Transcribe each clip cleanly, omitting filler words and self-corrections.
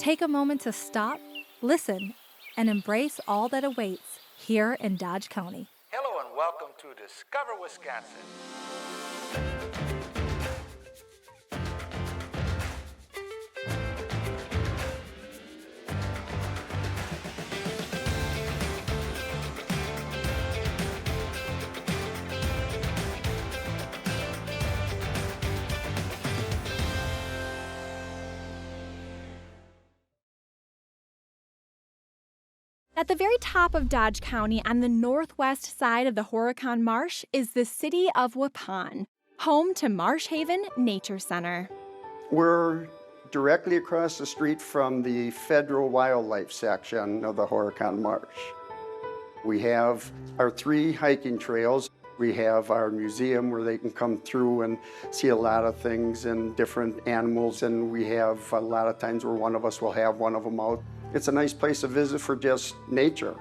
Take a moment to stop, listen, and embrace all that awaits here in Dodge County. Hello and welcome to Discover Wisconsin. At the very top of Dodge County on the northwest side of the Horicon Marsh is the city of Waupun, home to Marsh Haven Nature Center. We're directly across the street from the federal wildlife section of the Horicon Marsh. We have our 3 hiking trails. We have our museum where they can come through and see a lot of things and different animals, and we have a lot of times where one of us will have one of them out. It's a nice place to visit for just nature.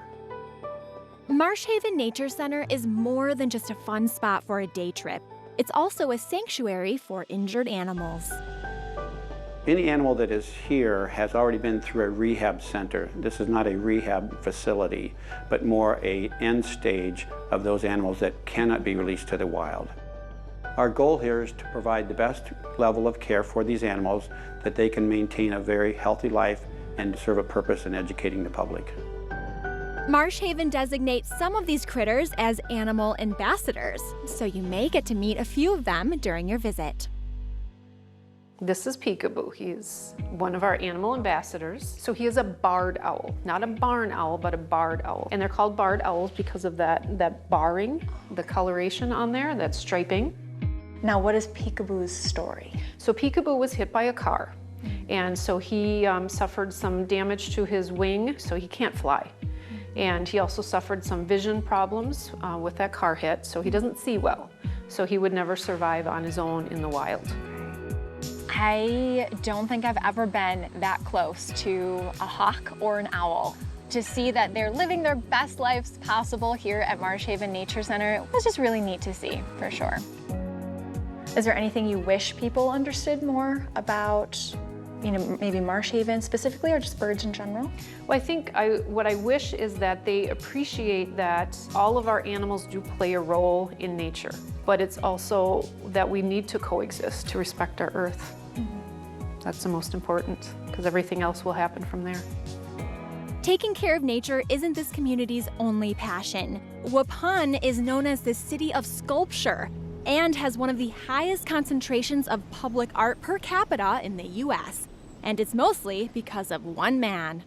Marsh Haven Nature Center is more than just a fun spot for a day trip. It's also a sanctuary for injured animals. Any animal that is here has already been through a rehab center. This is not a rehab facility, but more an end stage of those animals that cannot be released to the wild. Our goal here is to provide the best level of care for these animals that they can maintain a very healthy life and serve a purpose in educating the public. Marsh Haven designates some of these critters as animal ambassadors, so you may get to meet a few of them during your visit. This is Peekaboo. He's one of our animal ambassadors. So he is a barred owl, not a barn owl, but a barred owl. And they're called barred owls because of that barring, the coloration on there, that striping. Now, what is Peekaboo's story? So Peekaboo was hit by a car. And so he suffered some damage to his wing, so he can't fly. And he also suffered some vision problems with that car hit, so he doesn't see well. So he would never survive on his own in the wild. I don't think I've ever been that close to a hawk or an owl. To see that they're living their best lives possible here at Marsh Haven Nature Center was just really neat to see, for sure. Is there anything you wish people understood more about, maybe Marsh Haven specifically, or just birds in general? Well, I think what I wish is that they appreciate that all of our animals do play a role in nature, but it's also that we need to coexist to respect our earth. That's the most important, because everything else will happen from there. Taking care of nature isn't this community's only passion. Waupun is known as the city of sculpture and has one of the highest concentrations of public art per capita in the U.S. And it's mostly because of one man.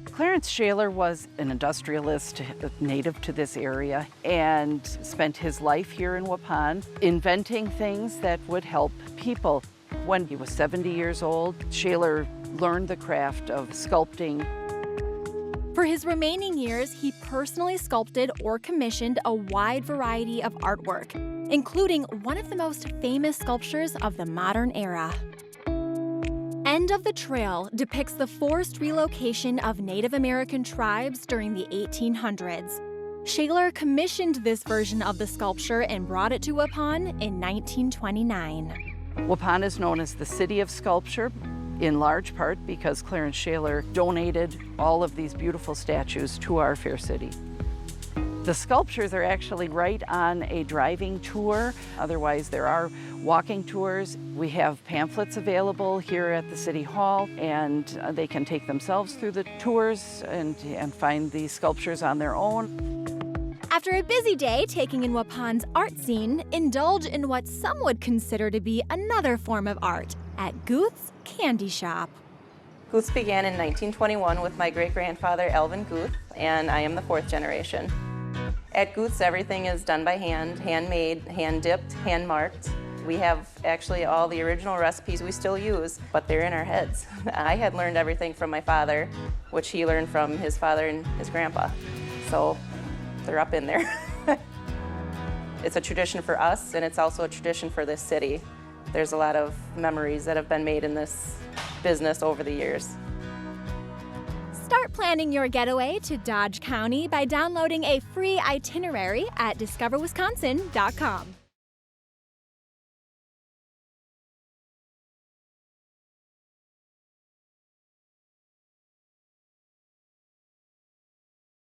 Clarence Shaler was an industrialist native to this area and spent his life here in Waupun inventing things that would help people. When he was 70 years old, Shaler learned the craft of sculpting. For his remaining years, he personally sculpted or commissioned a wide variety of artwork, including one of the most famous sculptures of the modern era. End of the Trail depicts the forced relocation of Native American tribes during the 1800s. Shaler commissioned this version of the sculpture and brought it to Waupun in 1929. Waupun is known as the City of Sculpture, in large part because Clarence Shaler donated all of these beautiful statues to our fair city. The sculptures are actually right on a driving tour. Otherwise, there are walking tours. We have pamphlets available here at the City Hall, and they can take themselves through the tours and find these sculptures on their own. After a busy day taking in Waupun's art scene, indulge in what some would consider to be another form of art at Guth's Candy Shop. Guth's began in 1921 with my great-grandfather, Alvin Guth, and I am the 4th generation. At Guth's, everything is done by hand, handmade, hand-dipped, hand-marked. We have actually all the original recipes we still use, but they're in our heads. I had learned everything from my father, which he learned from his father and his grandpa. So they're up in there. It's a tradition for us, and it's also a tradition for this city. There's a lot of memories that have been made in this business over the years. Start planning your getaway to Dodge County by downloading a free itinerary at discoverwisconsin.com.